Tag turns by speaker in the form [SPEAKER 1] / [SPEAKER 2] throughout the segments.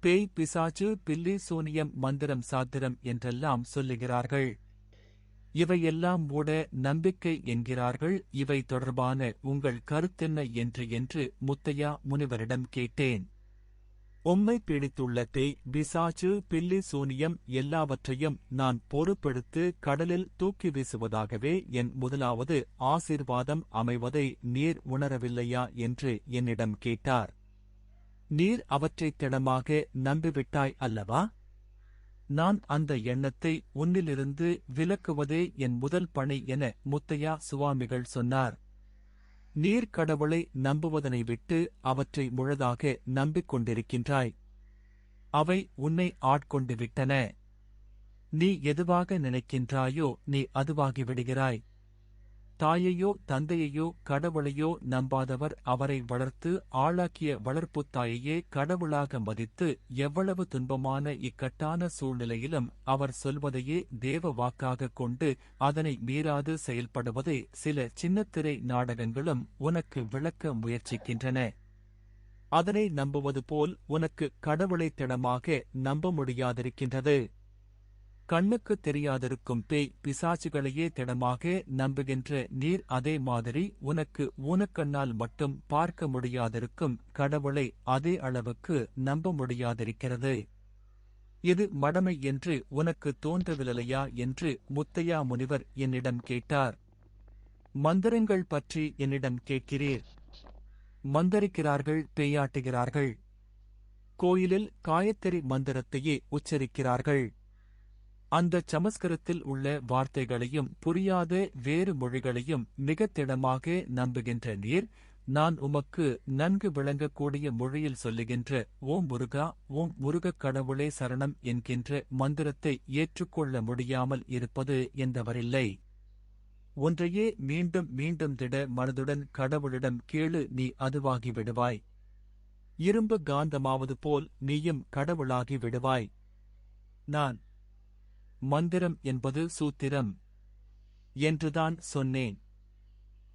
[SPEAKER 1] பேய், பிசாசு, பில்லி, சூனியம், மந்திரம், சாத்திரம் என்றெல்லாம் சொல்லுகிறார்கள். இவையெல்லாம் மூட நம்பிக்கை என்கிறார்கள். இவை தொடர்பான உங்கள் கருத்தென்ன என்று முத்தையா முனிவரிடம் கேட்டேன். உம்மை பீடித்துள்ள பேய், பிசாசு, பில்லி, சூனியம் எல்லாவற்றையும் நான் பொறுப்பெடுத்து கடலில் தூக்கி வீசுவதாகவே என் முதலாவது ஆசீர்வாதம் அமைவதை நீர் உணரவில்லையா என்று என்னிடம் கேட்டார். நீர் அவற்றைத் திடமாக நம்பிவிட்டாய் அல்லவா? நான் அந்த எண்ணத்தை உன்னிலிருந்து விலக்குவதே என் முதல் பணி என முத்தையா சுவாமிகள் சொன்னார். நீர் கடவுளை நம்புவதனை விட்டு அவற்றை முழுதாக நம்பிக் கொண்டிருக்கின்றாய். அவை உன்னை ஆட்கொண்டு விட்டன. நீ எதுவாக நினைக்கின்றாயோ நீ அதுவாகிவிடுகிறாய். தாயையோ தந்தையையோ கடவுளையோ நம்பாதவர் அவரை வளர்த்து ஆளாக்கிய வளர்ப்புத் தாயையே கடவுளாக மதித்து எவ்வளவு துன்பமான இக்கட்டான சூழ்நிலையிலும் அவர் சொல்வதையே தேவ வாக்காகக் கொண்டு அதனை மீறாது செயல்படுவதை சில சின்னத்திரை நாடகங்களும் உனக்கு விளக்க முயற்சிக்கின்றன. அதனை நம்புவது போல் உனக்கு கடவுளை திடமாக நம்ப முடியாதிருக்கின்றது. கண்ணுக்குத் தெரியாதிருக்கும் பேய், பிசாசுகளையே திடமாக நம்புகின்ற நீர் அதே மாதிரி உனக்கு ஊனக்கண்ணால் மட்டும் பார்க்க முடியாதிருக்கும் கடவுளை அதே அளவுக்கு நம்ப முடியாதிருக்கிறது. இது மடமை என்று உனக்கு தோன்றவில்லையா என்று முத்தையா முனிவர் என்னிடம் கேட்டார். மந்திரங்கள் பற்றி என்னிடம் கேட்கிறீர். மந்திரிக்கிறார்கள், பேயாட்டுகிறார்கள். கோயிலில் காயத்ரி மந்திரத்தையே உச்சரிக்கிறார்கள். அந்த சமஸ்கிருதத்தில் உள்ள வார்த்தைகளையும் புரியாத வேறு மொழிகளையும் மிகத் திடமாக நம்புகின்ற நீர், நான் உமக்கு நன்கு விளங்கக்கூடிய மொழியில் சொல்லுகின்ற ஓம் முருகா, ஓம் முருகக் கடவுளே சரணம் என்கின்ற மந்திரத்தை ஏற்றுக்கொள்ள முடியாமல் இருப்பது என்றவரில்லை. ஒன்றையே மீண்டும் மீண்டும் திட மனதுடன் கடவுளிடம் கேளு, நீ அதுவாகி விடுவாய். இரும்பு காந்தமாவது போல் நீயும் கடவுளாகி விடுவாய். நான் மந்திரம் என்பது சூத்திரம் என்றுதான் சொன்னேன்.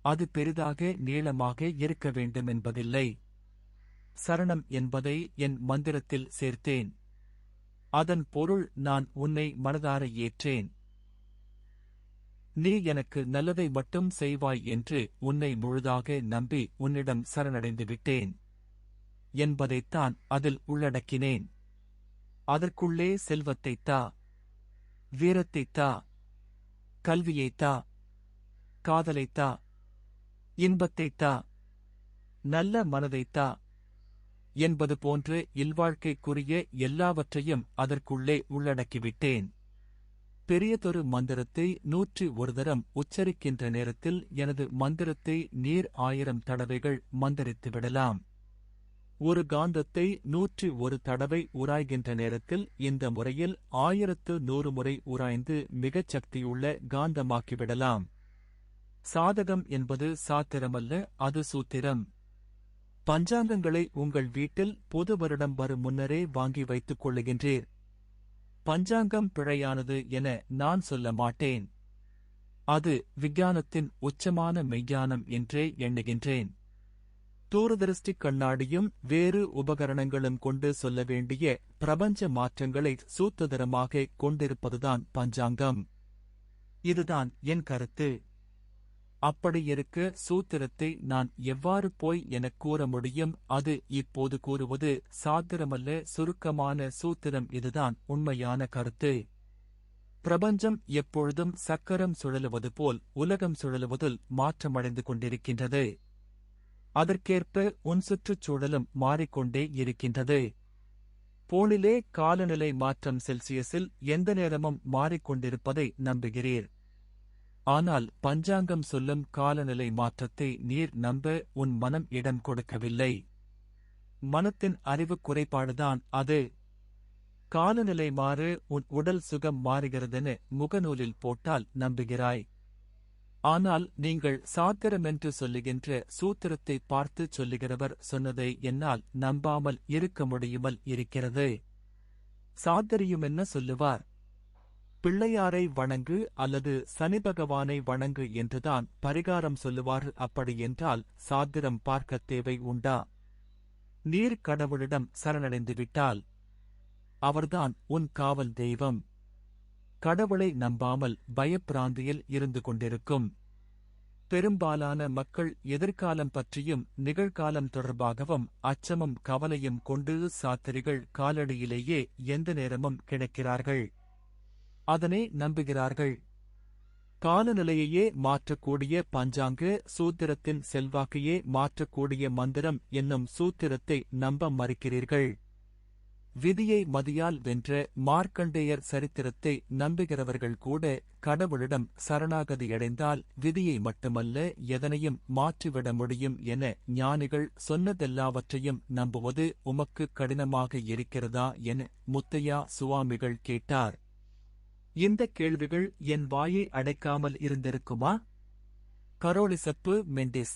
[SPEAKER 1] அது பெரிதாக நீளமாக இருக்க வேண்டுமென்பதில்லை. சரணம் என்பதை என் மந்திரத்தில் சேர்த்தேன். அதன் பொருள் நான் உன்னை மனதார ஏற்றேன். நீ எனக்கு நல்லதை மட்டும் செய்வாய் என்று உன்னை முழுதாக நம்பி உன்னிடம் சரணடைந்து விட்டேன் என்பதைத்தான் அதில் உள்ளடக்கினேன். அதற்குள்ளே செல்வத்தைத் தா, வீரத்தைத் தா, கல்வியைத் தா, காதலைத் தா, இன்பத்தைத் தா, நல்ல மனதைத் தா என்பது போன்ற இல்வாழ்க்கைக்குரிய எல்லாவற்றையும் அதற்குள்ளே உள்ளடக்கிவிட்டேன். பெரியதொரு மந்திரத்தை 101 தரம் உச்சரிக்கின்ற நேரத்தில் எனது மந்திரத்தை நீர் 1000 தடவைகள் மந்திரித்து விடலாம். ஒரு காந்தத்தை 101 தடவை உராய்கின்ற நேரத்தில் இந்த முறையில் 1100 முறை உராய்ந்து மிகச் சக்தியுள்ள காந்தமாக்கிவிடலாம். சாதகம் என்பது சாத்திரமல்ல, அது சூத்திரம். பஞ்சாங்கங்களை உங்கள் வீட்டில் புது வருடம் வரும் முன்னரே வாங்கி வைத்துக் கொள்ளுகின்றீர். பஞ்சாங்கம் பிழையானது என நான் சொல்ல மாட்டேன். அது விஞ்ஞானத்தின் உச்சமான மெய்ஞானம் என்றே எண்ணுகின்றேன். தூரதரிஷ்டி கண்ணாடியும் வேறு உபகரணங்களும் கொண்டு சொல்ல வேண்டிய பிரபஞ்ச மாற்றங்களை சூத்திரமாக கொண்டிருப்பதுதான் பஞ்சாங்கம். இதுதான் என் கருத்து. அப்படியிருக்க சூத்திரத்தை நான் எவ்வாறு போய் எனக் கூற முடியும்? அது இப்போது கூறுவது சாத்திரமல்ல, சுருக்கமான சூத்திரம். இதுதான் உண்மையான கருத்து. பிரபஞ்சம் எப்பொழுதும் சக்கரம் சுழலுவது போல் உலகம் சுழலுவதில் மாற்றமடைந்து கொண்டிருக்கின்றது. அதற்கேற்ப உன் சுற்றுச்சூழலும் மாறிக்கொண்டே இருக்கின்றது. போலிலே காலநிலை மாற்றம் செல்சியஸில் எந்த நேரமும் மாறிக்கொண்டிருப்பதை நம்புகிறீர். ஆனால் பஞ்சாங்கம் சொல்லும் காலநிலை மாற்றத்தை நீர் நம்ப உன் மனம் இடம் கொடுக்கவில்லை. மனத்தின் அறிவு குறைபாடுதான் அது. காலநிலை மாறு, உன் உடல் சுகம் மாறுகிறதென முகநூலில் போட்டால் நம்புகிறாய். ஆனால் நீங்கள் சாத்திரமென்று சொல்லுகின்ற சூத்திரத்தை பார்த்து சொல்லுகிறவர் சொன்னதை என்னால் நம்பாமல் இருக்க முடியுமல் இருக்கிறது. சாத்திரியுமென்ன சொல்லுவார்? பிள்ளையாரை வணங்கு அல்லது சனி பகவானை வணங்கு என்றுதான் பரிகாரம் சொல்லுவார். அப்படியென்றால் சாத்திரம் பார்க்கத் தேவை உண்டா? நீர் கடவுளிடம் சரணடைந்து விட்டால் அவர்தான் உன் காவல் தெய்வம். கடவுளை நம்பாமல் பயப்பிராந்தியில் இருந்து கொண்டிருக்கும் பெரும்பாலான மக்கள் எதிர்காலம் பற்றியும் நிகழ்காலம் தொடர்பாகவும் அச்சமும் கவலையும் கொண்டு சாத்திரிகள் காலடியிலேயே எந்த நேரமும் கிடக்கிறார்கள். அதனை நம்புகிறார்கள். காலநிலையையே மாற்றக்கூடிய பஞ்சாங்க சூத்திரத்தின் செல்வாக்கையே மாற்றக்கூடிய மந்திரம் என்னும் சூத்திரத்தை நம்ப மறுக்கிறீர்கள். விதியை மதியால் வென்ற மார்க்கண்டேயர் சரித்திரத்தை நம்புகிறவர்கள் கூட கடவுளிடம் சரணாகதியடைந்தால் விதியை மட்டுமல்ல எதனையும் மாற்றிவிட முடியும் என ஞானிகள் சொன்னதெல்லாவற்றையும் நம்புவது உமக்கு கடினமாக இருக்கிறதா என முத்தையா சுவாமிகள் கேட்டார். இந்தக் கேள்விகள் என் வாயை அடைக்காமல் இருந்திருக்குமா? கரோலிசப்பு மெண்டிஸ்